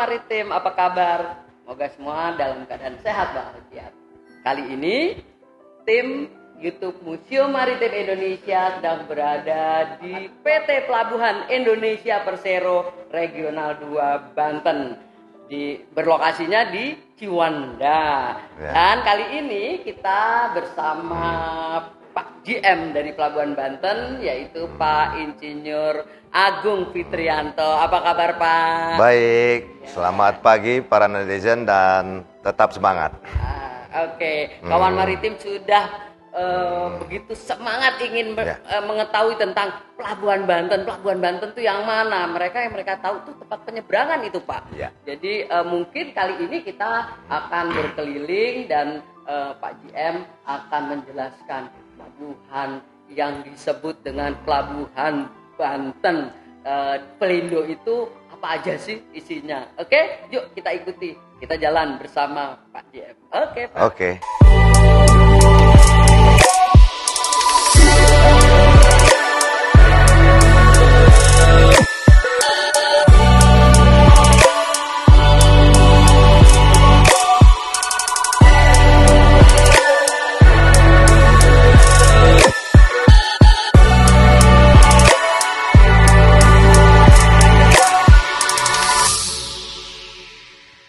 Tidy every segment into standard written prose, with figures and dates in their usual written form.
Maritim, apa kabar? Semoga semua dalam keadaan sehat bahagia. Kali ini tim YouTube Museum Maritim Indonesia sedang berada di PT Pelabuhan Indonesia Persero Regional 2 Banten. Berlokasinya di Ciwandan. Ya. Dan kali ini kita bersama Pak GM dari Pelabuhan Banten, yaitu Pak Insinyur Agung Fitrianto. Apa kabar Pak? Baik, selamat pagi para netizen dan tetap semangat. Oke. Kawan Maritim sudah begitu semangat ingin mengetahui tentang Pelabuhan Banten. Pelabuhan Banten itu yang mana? Yang mereka tahu tuh tempat penyeberangan itu Pak. Ya. Jadi mungkin kali ini kita akan berkeliling dan Pak GM akan menjelaskan pelabuhan yang disebut dengan Pelabuhan Banten. Pelindo itu apa aja sih isinya? Oke, yuk kita ikuti. Kita jalan bersama Pak GM. Oke, Pak. Oke.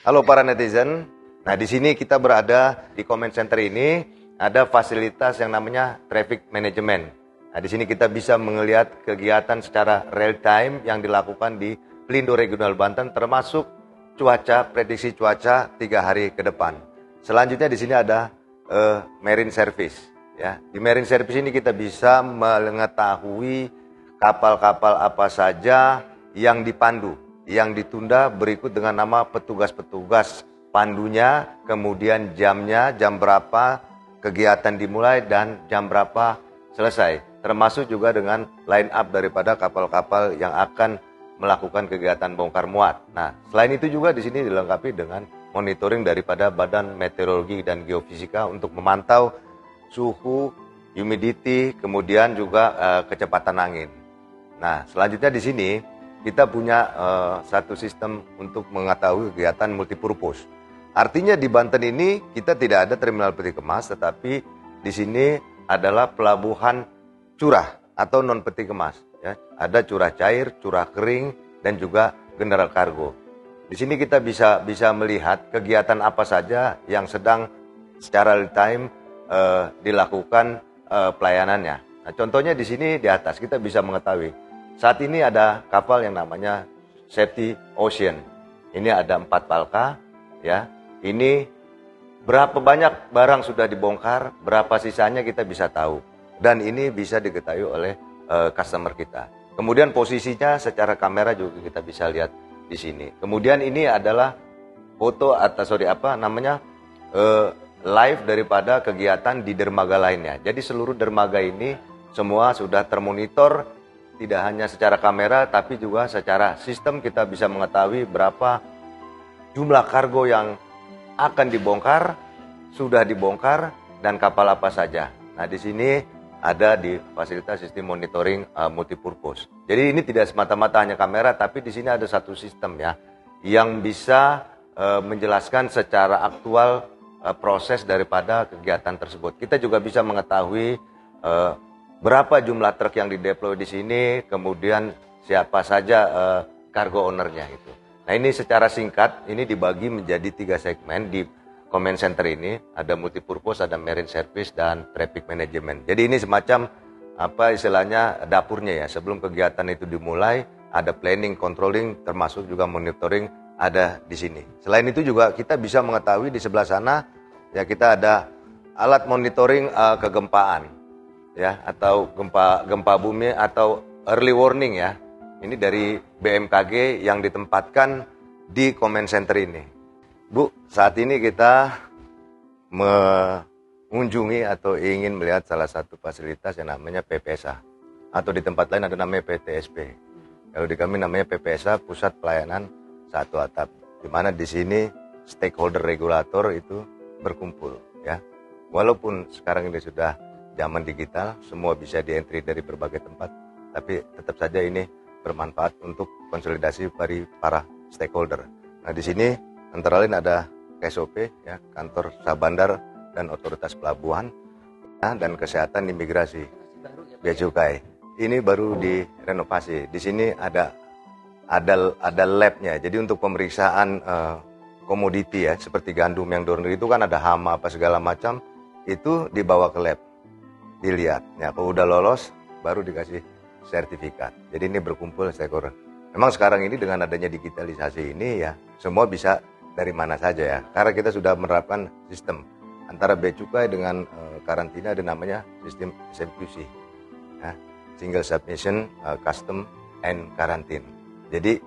Halo para netizen. Nah, di sini kita berada di comment center ini ada fasilitas yang namanya traffic management. Nah, di sini kita bisa melihat kegiatan secara real time yang dilakukan di Pelindo Regional Banten, termasuk cuaca, prediksi cuaca 3 hari ke depan. Selanjutnya di sini ada marine service. Ya, di marine service ini kita bisa mengetahui kapal-kapal apa saja yang dipandu, yang ditunda berikut dengan nama petugas-petugas pandunya, kemudian jamnya, jam berapa kegiatan dimulai dan jam berapa selesai. Termasuk juga dengan line up daripada kapal-kapal yang akan melakukan kegiatan bongkar muat. Nah, selain itu juga di sini dilengkapi dengan monitoring daripada Badan Meteorologi dan Geofisika untuk memantau suhu, humidity, kemudian juga kecepatan angin. Nah, selanjutnya di sini kita punya satu sistem untuk mengetahui kegiatan multipurpose. Artinya di Banten ini kita tidak ada terminal peti kemas, tetapi di sini adalah pelabuhan curah atau non peti kemas. Ya. Ada curah cair, curah kering, dan juga general cargo. Di sini kita bisa melihat kegiatan apa saja yang sedang secara real time dilakukan pelayanannya. Nah, contohnya di sini di atas kita bisa mengetahui. Saat ini ada kapal yang namanya Safety Ocean. Ini ada 4 palka, ya. Ini berapa banyak barang sudah dibongkar, berapa sisanya kita bisa tahu. Dan ini bisa diketahui oleh customer kita. Kemudian posisinya secara kamera juga kita bisa lihat di sini. Kemudian ini adalah foto live daripada kegiatan di dermaga lainnya. Jadi seluruh dermaga ini semua sudah termonitor. Tidak hanya secara kamera, tapi juga secara sistem kita bisa mengetahui berapa jumlah kargo yang akan dibongkar, sudah dibongkar, dan kapal apa saja. Nah, di sini ada di fasilitas sistem monitoring multipurpose. Jadi ini tidak semata-mata hanya kamera, tapi di sini ada satu sistem ya, yang bisa menjelaskan secara aktual proses daripada kegiatan tersebut. Kita juga bisa mengetahui berapa jumlah truk yang dideploy di sini, kemudian siapa saja cargo ownernya itu. Nah, ini secara singkat ini dibagi menjadi 3 segmen di command center ini. Ada multipurpose, ada marine service, dan traffic management. Jadi ini semacam dapurnya ya. Sebelum kegiatan itu dimulai, ada planning, controlling, termasuk juga monitoring ada di sini. Selain itu juga kita bisa mengetahui di sebelah sana ya, kita ada alat monitoring kegempaan. Ya, atau gempa bumi atau early warning ya. Ini dari BMKG yang ditempatkan di command center ini. Bu, saat ini kita mengunjungi atau ingin melihat salah satu fasilitas yang namanya PPSA. Atau di tempat lain ada namanya PTSP. Kalau di kami namanya PPSA, Pusat Pelayanan Satu Atap. Di mana di sini stakeholder regulator itu berkumpul ya. Walaupun sekarang ini sudah zaman digital, semua bisa di-entry dari berbagai tempat, tapi tetap saja ini bermanfaat untuk konsolidasi dari para stakeholder. Nah, di sini antara lain ada KSOP, ya, Kantor Usaha Bandar dan Otoritas Pelabuhan, ya, dan Kesehatan Imigrasi, Bea Cukai. Ini baru direnovasi. Di sini ada labnya. Jadi untuk pemeriksaan komoditi, ya, seperti gandum yang dari negeri itu kan ada hama apa segala macam, itu dibawa ke lab, dilihat. Ya, kalau udah lolos baru dikasih sertifikat. Jadi ini berkumpul stakeholder. Memang sekarang ini dengan adanya digitalisasi ini, ya, semua bisa dari mana saja, ya. Karena kita sudah menerapkan sistem antara bea cukai dengan karantina, ada namanya sistem SMQC, ya, Single Submission, Custom and Quarantine. Jadi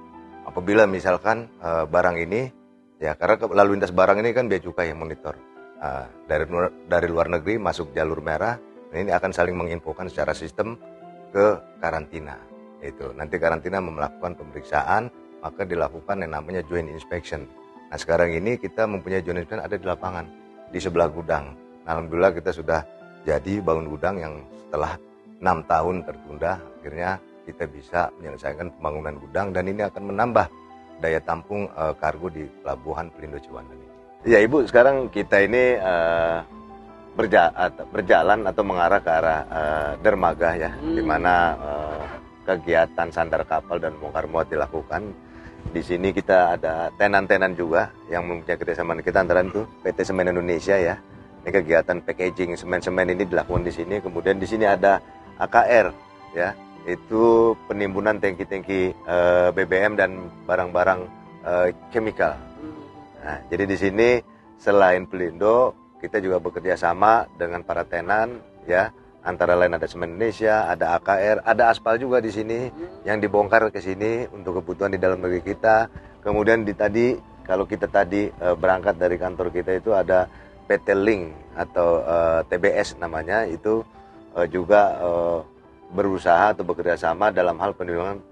apabila misalkan barang ini, ya, karena lalu lintas barang ini kan bea cukai yang monitor, dari luar negeri masuk jalur merah, ini akan saling menginfokan secara sistem ke karantina. Itu nanti karantina melakukan pemeriksaan, maka dilakukan yang namanya joint inspection. Nah, sekarang ini kita mempunyai joint inspection ada di lapangan di sebelah gudang. Nah, alhamdulillah kita sudah jadi bangun gudang yang setelah 6 tahun tertunda, akhirnya kita bisa menyelesaikan pembangunan gudang, dan ini akan menambah daya tampung kargo di Pelabuhan Pelindo Ciwandan ini. Ya, Ibu, sekarang kita ini berjalan atau mengarah ke arah dermaga, ya, di mana kegiatan sandar kapal dan bongkar muat dilakukan. Di sini kita ada tenan-tenan juga yang mempunyai kerjasama kita, antara itu PT Semen Indonesia, ya. Ini kegiatan packaging semen-semen ini dilakukan di sini. Kemudian di sini ada AKR, ya, itu penimbunan tangki-tangki BBM dan barang-barang chemical. Nah, jadi di sini selain Pelindo, kita juga bekerja sama dengan para tenan, ya. Antara lain ada Semen Indonesia, ada AKR, ada aspal juga di sini yang dibongkar ke sini untuk kebutuhan di dalam negeri kita. Kemudian kalau kita tadi berangkat dari kantor kita itu ada PT Link atau TBS namanya, itu juga berusaha atau bekerja sama dalam hal penimbunan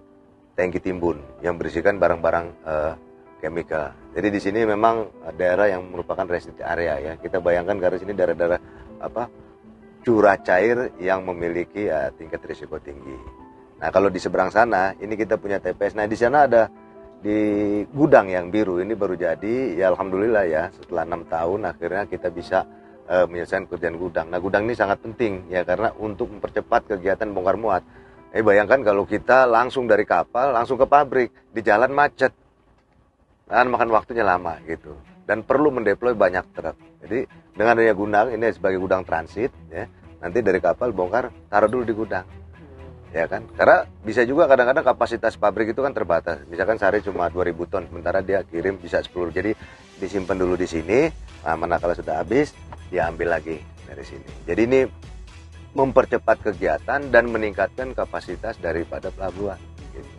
tangki timbun yang berisikan barang-barang chemical. Jadi di sini memang daerah yang merupakan restricted area, ya. Kita bayangkan karena sini daerah-daerah curah cair yang memiliki tingkat risiko tinggi. Nah, kalau di seberang sana ini kita punya TPS. Nah, di sana ada di gudang yang biru ini baru jadi, ya, alhamdulillah, ya, setelah 6 tahun akhirnya kita bisa menyelesaikan kerjaan gudang. Nah, gudang ini sangat penting, ya, karena untuk mempercepat kegiatan bongkar muat. Bayangkan kalau kita langsung dari kapal langsung ke pabrik, di jalan macet, dan makan waktunya lama gitu, dan perlu mendeploy banyak truk. Jadi dengan adanya gudang ini sebagai gudang transit, ya, nanti dari kapal bongkar taruh dulu di gudang, ya kan, karena bisa juga kadang-kadang kapasitas pabrik itu kan terbatas, misalkan sehari cuma 2000 ton, sementara dia kirim bisa 10, jadi disimpan dulu di sini. Nah, manakala sudah habis dia ambil lagi dari sini. Jadi ini mempercepat kegiatan dan meningkatkan kapasitas daripada pelabuhan, gitu.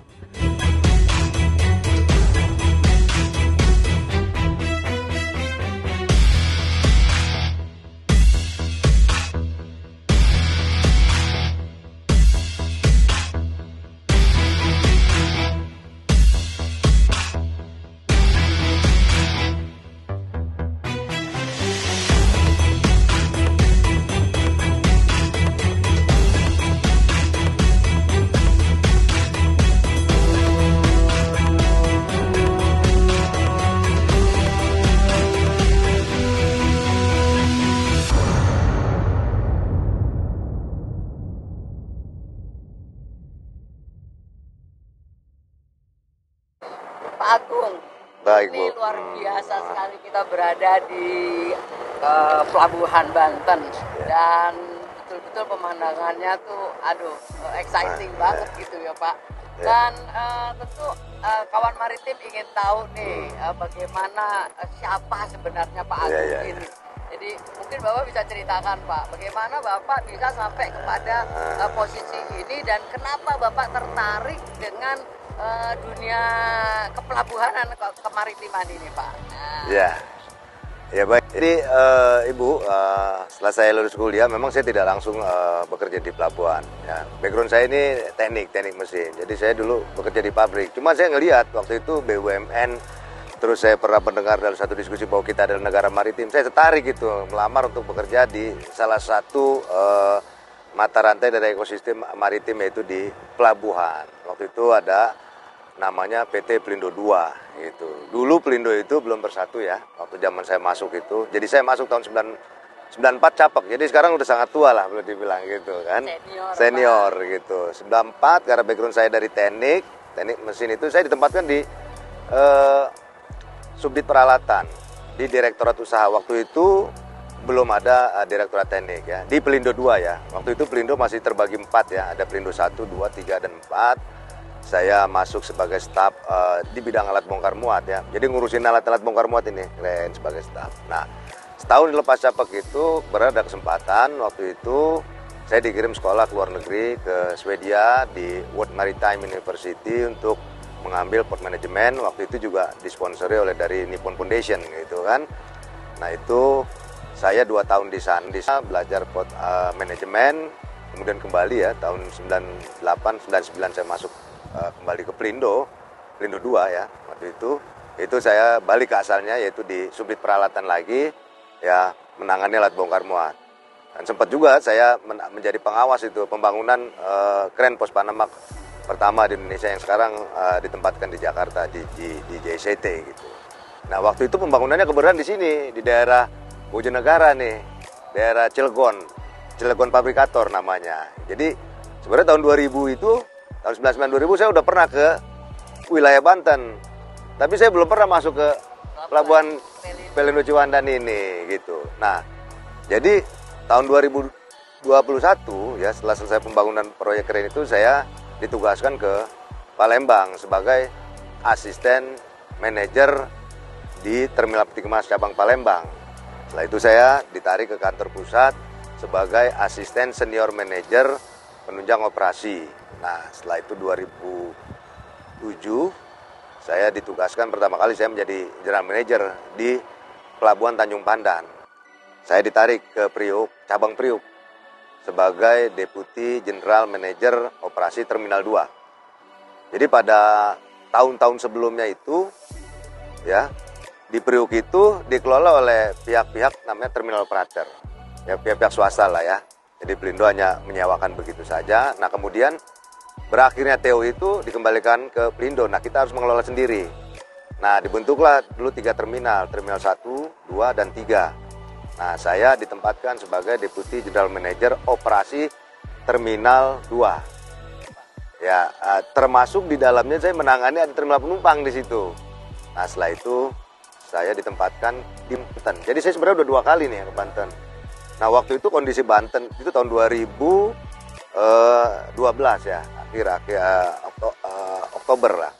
Pak Agung, Baik, ini Bu. luar biasa sekali kita berada di Pelabuhan Banten, dan betul-betul pemandangannya tuh, exciting banget gitu ya, Pak. Dan tentu kawan maritim ingin tahu nih bagaimana siapa sebenarnya Pak Agung ini. Jadi mungkin Bapak bisa ceritakan, Pak, bagaimana Bapak bisa sampai kepada posisi ini dan kenapa Bapak tertarik dengan dunia kepelabuhanan, kemaritiman ini, Pak. Nah. Ya baik. Jadi Ibu, setelah saya lulus kuliah, memang saya tidak langsung bekerja di pelabuhan. Ya. Background saya ini teknik mesin. Jadi saya dulu bekerja di pabrik. Cuma saya ngelihat waktu itu BUMN, terus saya pernah mendengar dalam satu diskusi bahwa kita adalah negara maritim. Saya tertarik gitu, melamar untuk bekerja di salah satu mata rantai dari ekosistem maritim, yaitu di pelabuhan. Waktu itu ada namanya PT Pelindo 2 gitu. Dulu Pelindo itu belum bersatu ya, waktu zaman saya masuk itu. Jadi saya masuk tahun 94 Capek. Jadi sekarang udah sangat tua lah boleh dibilang gitu kan. Senior gitu. 94 karena background saya dari teknik mesin itu, saya ditempatkan di Subdit Peralatan di Direktorat Usaha. Waktu itu belum ada Direktorat Teknik ya. Di Pelindo 2 ya. Waktu itu Pelindo masih terbagi 4 ya. Ada Pelindo 1, 2, 3 dan 4. Saya masuk sebagai staf di bidang alat bongkar muat ya. Jadi ngurusin alat-alat bongkar muat ini keren sebagai staf. Nah, setahun lepas Capek itu berada kesempatan waktu itu saya dikirim sekolah ke luar negeri ke Swedia di World Maritime University untuk mengambil port management. Waktu itu juga disponsori oleh dari Nippon Foundation gitu kan. Nah, itu saya 2 tahun di sana belajar port management, kemudian kembali ya tahun 98 99 saya masuk kembali ke Pelindo 2 ya. Waktu itu saya balik ke asalnya yaitu di Subdit Peralatan lagi ya, menangani alat bongkar muat. Dan sempat juga saya menjadi pengawas itu pembangunan kren pos Panamax pertama di Indonesia yang sekarang ditempatkan di Jakarta di JCT gitu. Nah, waktu itu pembangunannya kebetulan di sini di daerah Bojonegara nih, daerah Cilegon Fabrikator namanya. Jadi sebenarnya tahun 2000 itu tahun 99 2000 saya udah pernah ke wilayah Banten. Tapi saya belum pernah masuk ke pelabuhan Pelindo Ciwandan ini gitu. Nah, jadi tahun 2021 ya setelah selesai pembangunan proyek keren itu saya ditugaskan ke Palembang sebagai asisten manajer di Terminal Peti Kemas cabang Palembang. Setelah itu saya ditarik ke kantor pusat sebagai asisten senior manajer penunjang operasi. Nah, setelah itu 2007 saya ditugaskan pertama kali saya menjadi general manager di Pelabuhan Tanjung Pandan. Saya ditarik ke Priuk, cabang Priuk sebagai deputi general manager operasi Terminal 2. Jadi pada tahun-tahun sebelumnya itu ya di Priuk itu dikelola oleh pihak-pihak namanya terminal operator. Ya, pihak-pihak swasta lah ya. Jadi Pelindo hanya menyewakan begitu saja. Nah, kemudian berakhirnya TO itu dikembalikan ke Pelindo. Nah, kita harus mengelola sendiri. Nah, dibentuklah dulu 3 terminal. Terminal 1, 2, dan 3. Nah, saya ditempatkan sebagai Deputi General Manager Operasi Terminal 2. Ya, termasuk di dalamnya saya menangani ada terminal penumpang di situ. Nah, setelah itu saya ditempatkan di Banten. Jadi saya sebenarnya udah 2 kali nih ke Banten. Nah, waktu itu kondisi Banten itu tahun 2012 ya. Akhir Oktober lah.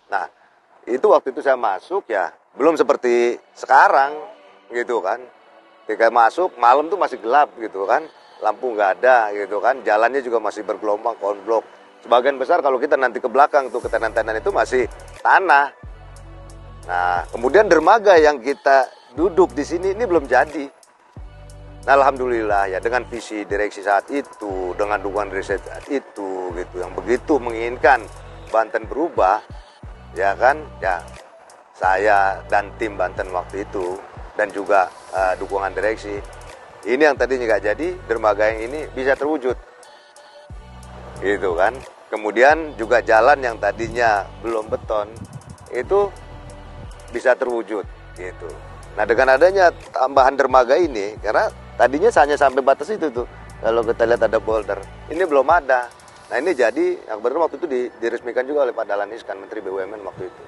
Nah, itu waktu itu saya masuk ya, belum seperti sekarang gitu kan. Ketika masuk, malam tuh masih gelap gitu kan. Lampu nggak ada gitu kan. Jalannya juga masih bergelombang, konblok. Sebagian besar kalau kita nanti ke belakang tuh ke tenan-tenan itu masih tanah. Nah, kemudian dermaga yang kita duduk di sini ini belum jadi. Nah, alhamdulillah ya dengan visi direksi saat itu, dengan dukungan dari saat itu gitu yang begitu menginginkan Banten berubah, ya kan? Ya, saya dan tim Banten waktu itu dan juga dukungan direksi. Ini yang tadinya nggak jadi, dermaga yang ini bisa terwujud. Gitu kan? Kemudian juga jalan yang tadinya belum beton itu bisa terwujud gitu. Nah, dengan adanya tambahan dermaga ini karena tadinya hanya sampai batas itu tuh. Kalau kita lihat ada boulder. Ini belum ada. Nah, ini jadi yang benar waktu itu diresmikan juga oleh Pak Dahlan Iskan, Menteri BUMN waktu itu.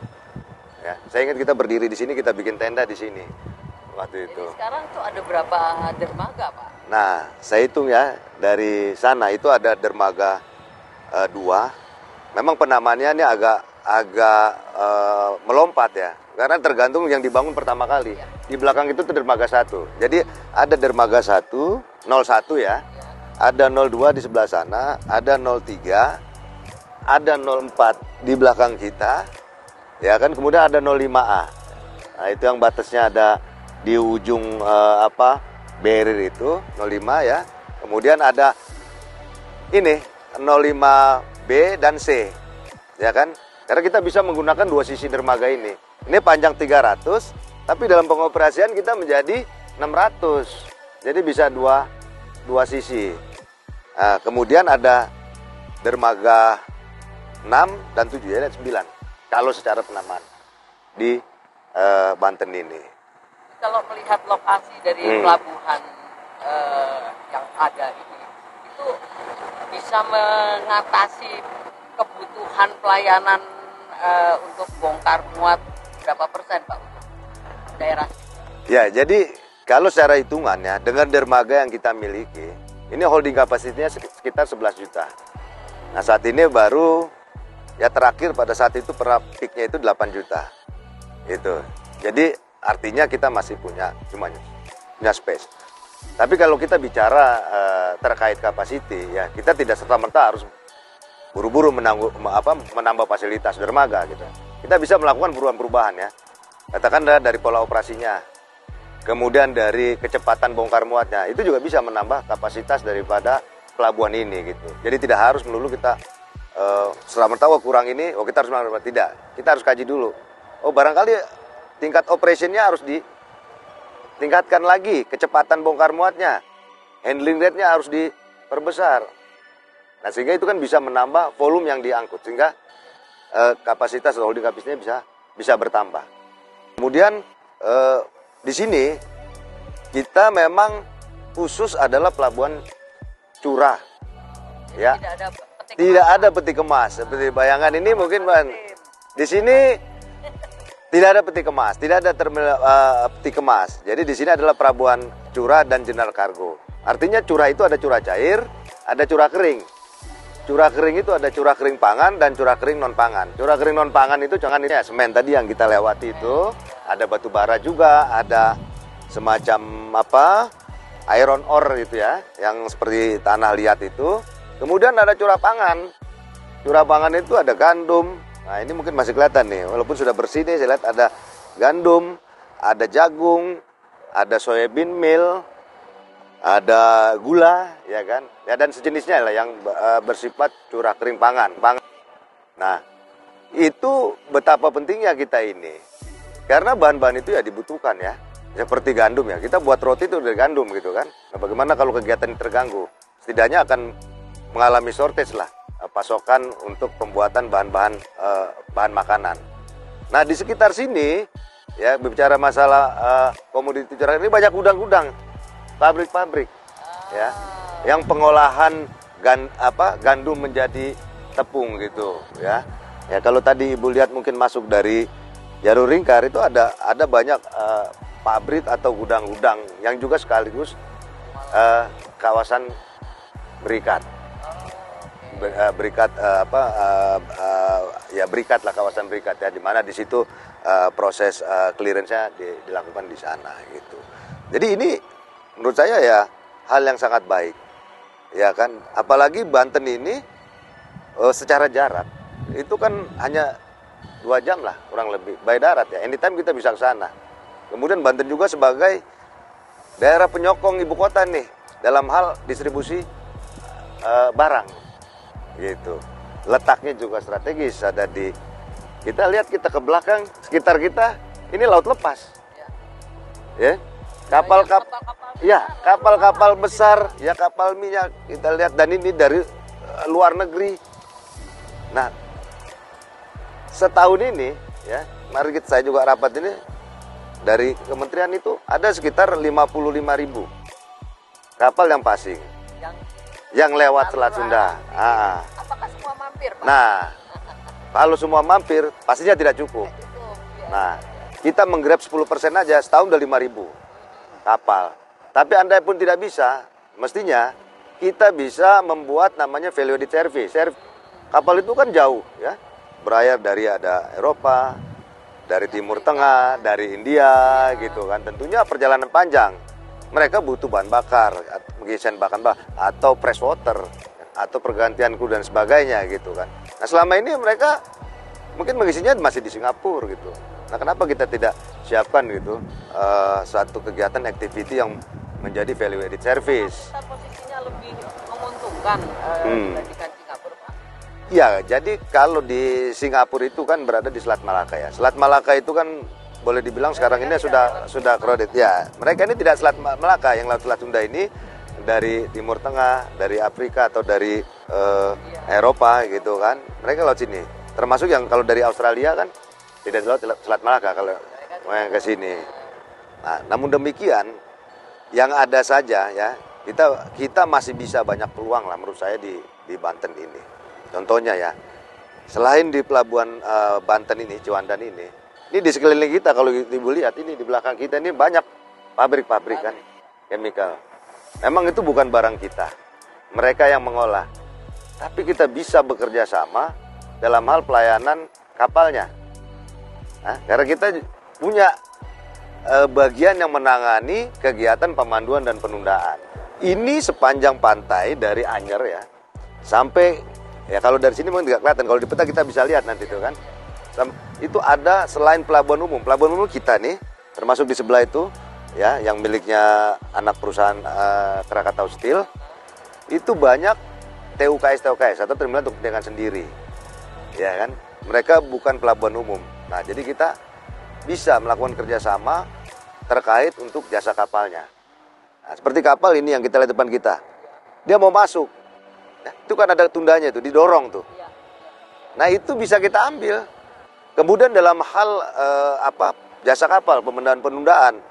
Ya, saya ingat kita berdiri di sini, kita bikin tenda di sini waktu itu. Jadi sekarang tuh ada berapa dermaga, Pak? Nah, saya hitung ya dari sana itu ada dermaga 2. Memang penamaannya ini agak melompat ya. Karena tergantung yang dibangun pertama kali. Ya. Di belakang itu tuh dermaga 1. Jadi ada dermaga 1, 01 ya. Ada 02 di sebelah sana, ada 03, ada 04 di belakang kita. Ya kan, kemudian ada 05A. Nah, itu yang batasnya ada di ujung barrier itu 05 ya. Kemudian ada ini 05B dan C. Ya kan? Karena kita bisa menggunakan 2 sisi dermaga ini. Ini panjang 300, tapi dalam pengoperasian kita menjadi 600. Jadi bisa dua sisi. Nah, kemudian ada dermaga 6 dan 7 ya, dan 9. kalau secara penamaan di Banten ini. Kalau melihat lokasi dari pelabuhan yang ada ini, itu bisa mengatasi kebutuhan pelayanan untuk bongkar muat berapa persen, Pak, untuk daerah? Ya, jadi kalau secara hitungannya dengan dermaga yang kita miliki, ini holding kapasitinya sekitar 11 juta. Nah, saat ini baru ya terakhir pada saat itu peaknya itu 8 juta. Itu. Jadi artinya kita masih punya space. Tapi kalau kita bicara terkait kapasiti, ya kita tidak serta-merta harus buru-buru menambah fasilitas dermaga gitu. Kita bisa melakukan perubahan-perubahan ya. Katakanlah dari pola operasinya, kemudian dari kecepatan bongkar muatnya, itu juga bisa menambah kapasitas daripada pelabuhan ini gitu. Jadi tidak harus melulu kita serta-merta kurang ini, kita harus melakukan, tidak. Kita harus kaji dulu. Barangkali tingkat operationnya harus ditingkatkan lagi, kecepatan bongkar muatnya, handling rate-nya harus diperbesar. Nah, sehingga itu kan bisa menambah volume yang diangkut, sehingga kapasitas holding kapasitasnya bisa bertambah. Kemudian di sini kita memang khusus adalah pelabuhan curah, ya. Tidak ada peti kemas seperti bayangan ini mungkin, Bang. Di sini tidak ada peti kemas, tidak ada terminal peti kemas. Jadi di sini adalah pelabuhan curah dan general cargo. Artinya curah itu ada curah cair, ada curah kering. Curah kering itu ada curah kering pangan dan curah kering non pangan. Curah kering non pangan itu jangan ini ya, semen tadi yang kita lewati itu, ada batu bara juga, ada semacam iron ore itu ya, yang seperti tanah liat itu. Kemudian ada curah pangan. Curah pangan itu ada gandum. Nah, ini mungkin masih kelihatan nih, walaupun sudah bersih nih, saya lihat ada gandum, ada jagung, ada soybean meal, ada gula, ya kan, ya, dan sejenisnya lah yang bersifat curah kering pangan. Nah, itu betapa pentingnya kita ini, karena bahan-bahan itu ya dibutuhkan ya, seperti gandum ya, kita buat roti itu dari gandum gitu kan. Nah, bagaimana kalau kegiatan ini terganggu? Setidaknya akan mengalami shortage lah, pasokan untuk pembuatan bahan-bahan bahan makanan. Nah, di sekitar sini ya, berbicara masalah komoditi curah ini, banyak gudang-gudang, pabrik-pabrik ya, yang pengolahan gandum menjadi tepung gitu ya. Ya, kalau tadi Ibu lihat mungkin masuk dari jalur lingkar itu ada banyak pabrik atau gudang-gudang yang juga sekaligus kawasan berikat. Berikat berikat lah, kawasan berikat ya, di mana di situ proses clearance-nya dilakukan di sana gitu. Jadi ini menurut saya ya hal yang sangat baik, ya kan. Apalagi Banten ini secara jarak itu kan hanya 2 jam lah kurang lebih by darat ya. Anytime kita bisa ke sana. Kemudian Banten juga sebagai daerah penyokong ibu kota nih dalam hal distribusi barang gitu. Letaknya juga strategis, ada di, kita lihat kita ke belakang sekitar kita ini laut lepas ya. Kapal-kapal besar, ya kapal minyak kita lihat, dan ini dari luar negeri. Nah, setahun ini ya, mari saya juga rapat ini dari kementerian itu ada sekitar 55.000 kapal yang passing, yang lewat Selat Sunda. Apakah semua mampir, Pak? Nah, kalau semua mampir pastinya tidak cukup. Nah, kita menggrab 10% aja, setahun udah 5.000 kapal. Tapi andai pun tidak bisa, mestinya kita bisa membuat namanya value added service. Kapal itu kan jauh ya, berlayar dari ada Eropa, dari Timur Tengah, dari India gitu kan. Tentunya perjalanan panjang. Mereka butuh bahan bakar, pengisian bahan bakar atau fresh water, atau pergantian kru dan sebagainya gitu kan. Nah, selama ini mereka mungkin mengisinya masih di Singapura gitu. Nah, kenapa kita tidak siapkan gitu suatu kegiatan activity yang menjadi value added service? Kita posisinya lebih menguntungkan dibandingkan Singapura, Pak? Iya, jadi kalau di Singapura itu kan berada di Selat Malaka ya. Selat Malaka itu kan boleh dibilang sekarang ini sudah crowded ya. Mereka ini tidak Selat Malaka, yang laut Selat Sunda ini dari Timur Tengah, dari Afrika atau dari Eropa gitu kan. Mereka laut sini. termasuk yang kalau dari Australia kan tidak di laut Selat Malaka kalau yang ke sini. Nah, namun demikian yang ada saja ya, kita masih bisa banyak peluang lah menurut saya di Banten ini. Contohnya ya, selain di pelabuhan Banten ini, Ciwandan ini di sekeliling kita kalau ibu lihat ini di belakang kita ini banyak pabrik-pabrik kan, chemical. Memang itu bukan barang kita, mereka yang mengolah. Tapi kita bisa bekerja sama dalam hal pelayanan kapalnya. Nah, karena kita punya bagian yang menangani kegiatan pemanduan dan penundaan. Ini sepanjang pantai dari Anyer ya, sampai ya kalau dari sini memang tidak kelihatan. Kalau di peta kita bisa lihat nanti itu kan. Itu ada selain pelabuhan umum kita nih, termasuk di sebelah itu ya, yang miliknya anak perusahaan Krakatau Steel, itu banyak TUKS atau terminal untuk kepentingan sendiri, ya kan? Mereka bukan pelabuhan umum. Nah, jadi kita bisa melakukan kerjasama terkait untuk jasa kapalnya. Nah, seperti kapal ini yang kita lihat depan kita, dia mau masuk, nah, itu kan ada tundanya tuh, didorong tuh. Nah, itu bisa kita ambil. Kemudian dalam hal jasa kapal, penundaan,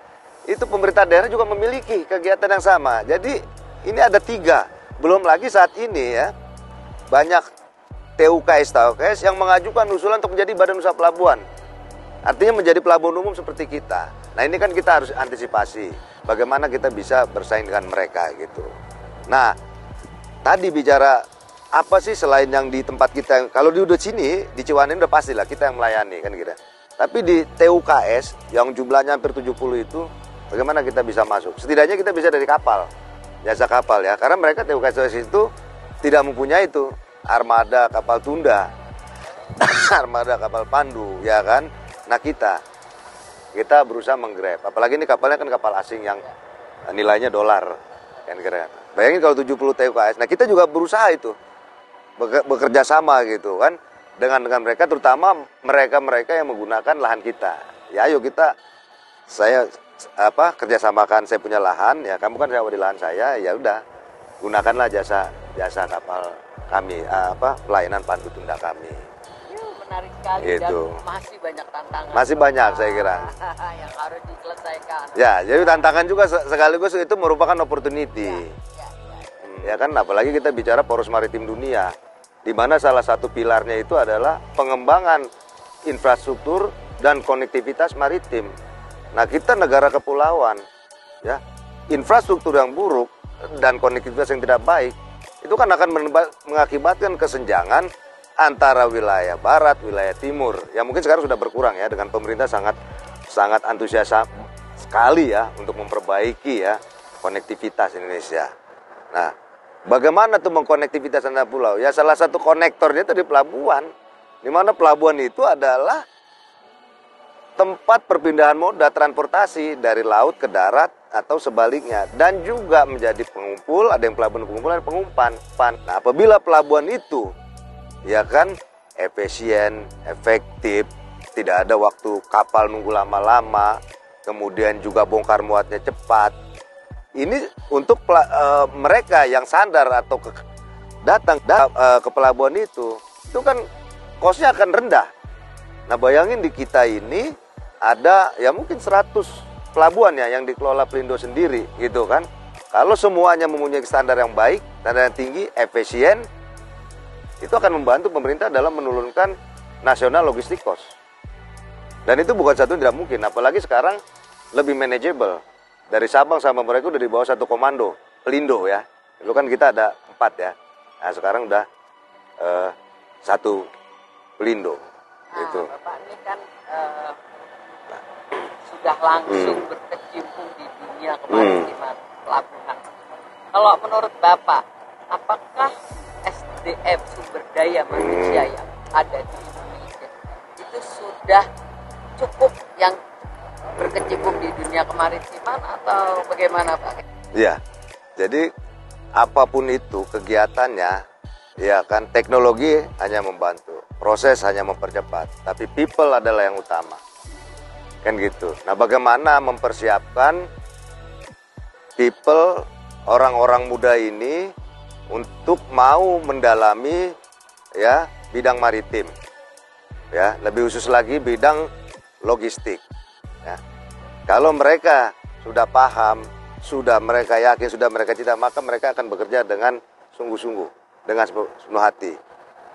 itu pemerintah daerah juga memiliki kegiatan yang sama. Jadi ini ada 3. Belum lagi saat ini ya, banyak TUKS yang mengajukan usulan untuk menjadi badan usaha pelabuhan. Artinya menjadi pelabuhan umum seperti kita. Nah, ini kan kita harus antisipasi bagaimana kita bisa bersaing dengan mereka gitu. Nah, tadi bicara apa sih selain yang di tempat kita, kalau di udah sini, di Ciwandan udah pastilah kita yang melayani kan kita. Tapi di TUKS yang jumlahnya hampir 70 itu, bagaimana kita bisa masuk? Setidaknya kita bisa dari kapal, jasa kapal ya. Karena mereka TUKS itu tidak mempunyai itu armada kapal tunda, armada kapal pandu, ya kan? Nah kita berusaha menggrab. Apalagi ini kapalnya kan kapal asing yang nilainya dolar, kan kira. Bayangin kalau 70 TUKS. Nah kita juga berusaha itu bekerja sama gitu kan dengan mereka, terutama mereka yang menggunakan lahan kita. Ya ayo saya kerjasamakan, saya punya lahan ya, kamu kan sewa di lahan saya, ya udah gunakanlah jasa kapal kami, pelayanan pandu tunda kami. Menarik sekali gitu. Dan masih banyak tantangan. Masih banyak saya kira yang harus diselesaikan. Ya, jadi tantangan juga sekaligus itu merupakan opportunity. Ya kan, apalagi kita bicara poros maritim dunia, di mana salah satu pilarnya itu adalah pengembangan infrastruktur dan konektivitas maritim. Nah, kita negara kepulauan, ya, infrastruktur yang buruk dan konektivitas yang tidak baik, itu kan akan mengakibatkan kesenjangan antara wilayah barat, wilayah timur. Ya mungkin sekarang sudah berkurang ya, dengan pemerintah sangat antusias sekali ya untuk memperbaiki ya konektivitas Indonesia. Nah, bagaimana tuh mengkonektivitas antar pulau? Ya salah satu konektornya itu di pelabuhan. Di mana pelabuhan itu adalah tempat perpindahan moda transportasi dari laut ke darat atau sebaliknya, dan juga menjadi pengumpul, ada yang pelabuhan pengumpul dan pengumpan. Nah, apabila pelabuhan itu ya kan efisien, efektif, tidak ada waktu kapal nunggu lama-lama, kemudian juga bongkar muatnya cepat. Ini untuk mereka yang sandar atau datang ke pelabuhan itu kan kosnya akan rendah. Nah, bayangin di kita ini ada ya mungkin 100 pelabuhan ya yang dikelola Pelindo sendiri gitu kan. Kalau semuanya mempunyai standar yang baik, standar yang tinggi, efisien, itu akan membantu pemerintah dalam menurunkan nasional logistik cost. Dan itu bukan satu tidak mungkin, apalagi sekarang lebih manageable. Dari Sabang sampai mereka udah di bawah satu komando, Pelindo ya. Dulu kan kita ada 4 ya. Nah sekarang udah 1 Pelindo. Nah, gitu. Bapak ini kan sudah langsung berkecimpung di dunia kemaritiman pelabuhan. Kalau menurut Bapak, apakah SDM sumber daya manusia yang ada di Indonesia itu sudah cukup yang berkecimpung di dunia kemaritiman atau bagaimana Pak? Iya, jadi apapun itu kegiatannya, ya kan teknologi hanya membantu, proses hanya mempercepat, tapi people adalah yang utama, kan gitu. Nah, bagaimana mempersiapkan people, orang-orang muda ini untuk mau mendalami ya bidang maritim. ya, lebih khusus lagi bidang logistik. Ya. Kalau mereka sudah paham, sudah mereka yakin, sudah mereka cinta, maka mereka akan bekerja dengan sungguh-sungguh, dengan sepenuh hati.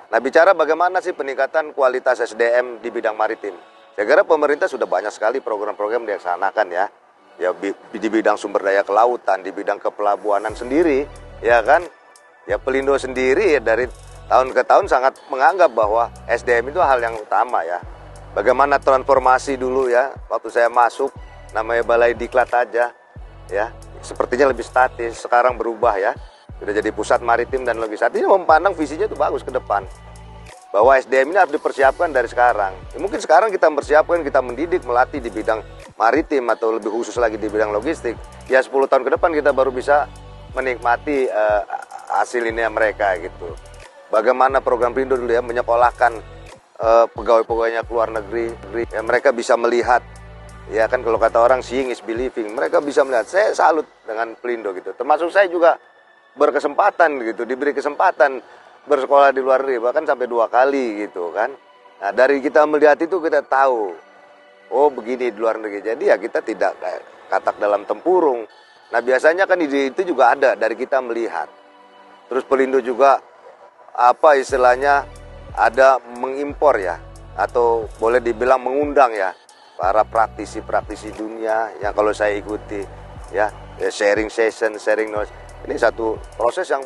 Nah, bicara bagaimana sih peningkatan kualitas SDM di bidang maritim? Saya kira pemerintah sudah banyak sekali program-program dilaksanakan ya. Ya di bidang sumber daya kelautan, di bidang kepelabuhanan sendiri, ya kan? Ya Pelindo sendiri ya dari tahun ke tahun sangat menganggap bahwa SDM itu hal yang utama ya. Bagaimana transformasi dulu ya, waktu saya masuk namanya Balai Diklat aja ya, sepertinya lebih statis, sekarang berubah ya. Sudah jadi pusat maritim dan logistik. Artinya memandang visinya itu bagus ke depan. Bahwa SDM ini harus dipersiapkan dari sekarang. Ya, mungkin sekarang kita mempersiapkan, kita mendidik, melatih di bidang maritim atau lebih khusus lagi di bidang logistik. Ya 10 tahun ke depan kita baru bisa menikmati hasil ini mereka gitu. Bagaimana program Pelindo dulu ya menyekolahkan pegawai-pegawainya ke luar negeri. Ya, mereka bisa melihat, ya kan kalau kata orang seeing is believing. Mereka bisa melihat. Saya salut dengan Pelindo gitu. Termasuk saya juga berkesempatan gitu, diberi kesempatan bersekolah di luar negeri, bahkan sampai 2 kali gitu kan. Nah dari kita melihat itu kita tahu, oh begini di luar negeri. Jadi ya kita tidak kayak katak dalam tempurung. Nah biasanya kan ide itu juga ada dari kita melihat. Terus Pelindo juga apa istilahnya ada mengimpor ya, atau boleh dibilang mengundang ya para praktisi-praktisi dunia yang kalau saya ikuti ya sharing session, sharing knowledge. Ini satu proses yang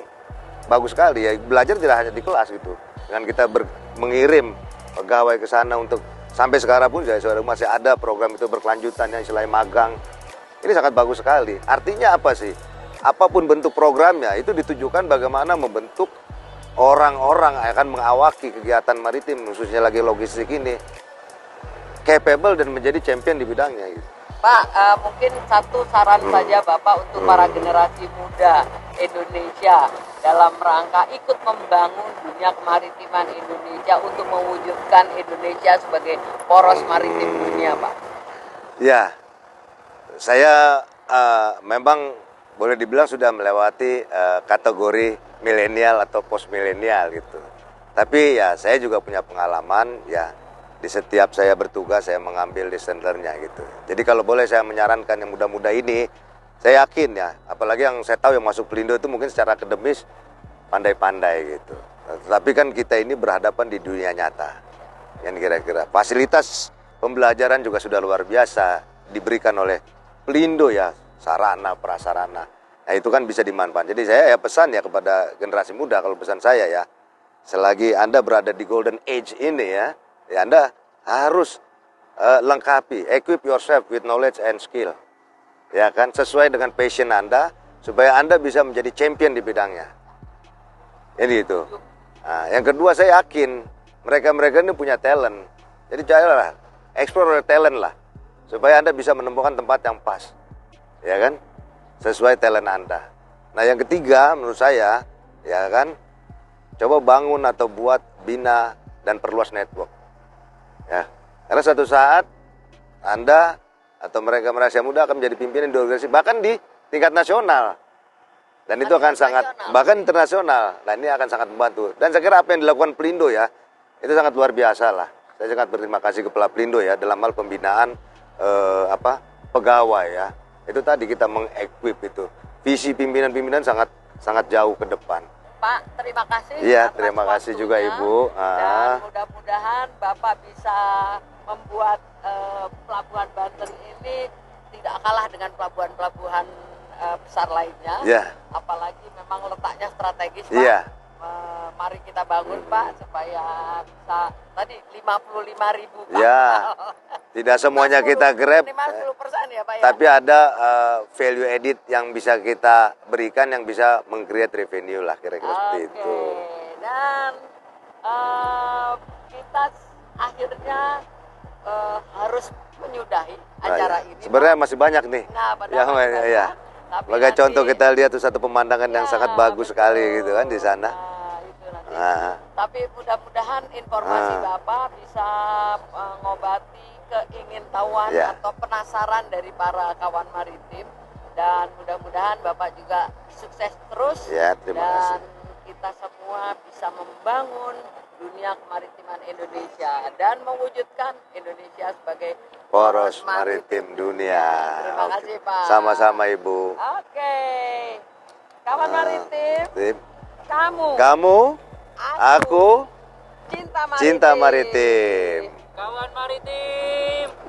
bagus sekali ya, belajar tidak hanya di kelas gitu. Dengan kita mengirim pegawai ke sana untuk sampai sekarang pun saya masih ada program itu berkelanjutan yang istilahnya magang. Ini sangat bagus sekali. Artinya apa sih? Apapun bentuk programnya itu ditujukan bagaimana membentuk orang-orang yang akan mengawaki kegiatan maritim khususnya lagi logistik ini capable dan menjadi champion di bidangnya gitu. Pak, mungkin satu saran saja Bapak untuk para generasi muda Indonesia dalam rangka ikut membangun dunia kemaritiman Indonesia untuk mewujudkan Indonesia sebagai poros maritim dunia, Pak. Ya, saya memang boleh dibilang sudah melewati kategori milenial atau post milenial gitu. Tapi ya saya juga punya pengalaman ya. Di setiap saya bertugas saya mengambil listenernya gitu. Jadi kalau boleh saya menyarankan yang muda-muda ini, saya yakin ya, apalagi yang saya tahu yang masuk Pelindo itu mungkin secara akademis pandai-pandai gitu. Tapi kan kita ini berhadapan di dunia nyata. Yang kira-kira fasilitas pembelajaran juga sudah luar biasa diberikan oleh Pelindo ya, sarana, prasarana. Nah itu kan bisa dimanfaatkan. Jadi saya ya pesan ya kepada generasi muda, kalau pesan saya ya, selagi Anda berada di golden age ini ya Anda harus lengkapi, equip yourself with knowledge and skill. Ya kan, sesuai dengan passion Anda supaya Anda bisa menjadi champion di bidangnya. Ini itu. Nah, yang kedua saya yakin mereka-mereka ini punya talent. Jadi carilah, explore talent lah supaya Anda bisa menemukan tempat yang pas. Ya kan? Sesuai talent Anda. Nah, yang ketiga menurut saya ya kan, coba bangun atau buat bina dan perluas network. Ya, karena suatu saat Anda atau mereka muda akan menjadi pimpinan di organisasi bahkan di tingkat nasional. Dan itu akan sangat bahkan internasional. Nah, ini akan sangat membantu. Dan saya kira apa yang dilakukan Pelindo ya, itu sangat luar biasa lah. Saya sangat berterima kasih kepada Pelindo ya dalam hal pembinaan pegawai ya. Itu tadi kita mengequip itu. Visi pimpinan-pimpinan sangat jauh ke depan. Pak, terima kasih. Iya, terima kasih juga Ibu. Dan mudah-mudahan Bapak bisa membuat pelabuhan Banten ini tidak kalah dengan pelabuhan-pelabuhan besar lainnya. Ya. Apalagi memang letaknya strategis, Pak. Iya. Mari kita bangun, Pak, supaya bisa tadi 55.000, Pak. Ya. Tidak semuanya kita grab. 50% ya, Pak ya. Tapi ada value edit yang bisa kita berikan yang bisa meng-create revenue lah kira-kira seperti itu. Dan kita akhirnya harus menyudahi acara ini. Sebenarnya masih banyak nih. Nah, ya. Sebagai contoh kita lihat tuh satu pemandangan yang sangat bagus sekali gitu kan di sana. Tapi mudah-mudahan informasi Bapak bisa mengobati keingintahuan atau penasaran dari para kawan maritim, dan mudah-mudahan Bapak juga sukses terus ya, terima kasih. kita semua bisa membangun dunia kemaritiman Indonesia dan mewujudkan Indonesia sebagai poros maritim dunia. Terima kasih Pak. Sama-sama Ibu. Oke. Kawan maritim, kamu, aku, cinta maritim. cinta maritim. Kawan maritim.